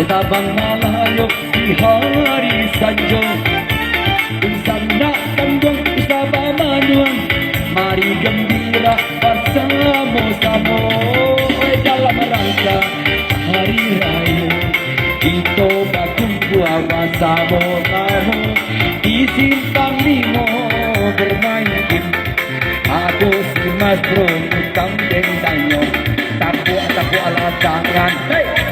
Sabang malayo di hari sanjo Insan nak tanggung Sabah manuang Mari gembira bersama-sama dalam rangka hari raya kita berkumpul bersama-sama di simpang limo bermain game. Aku si Mas Bro utang dan tanya tapuk ala tangan. Hey!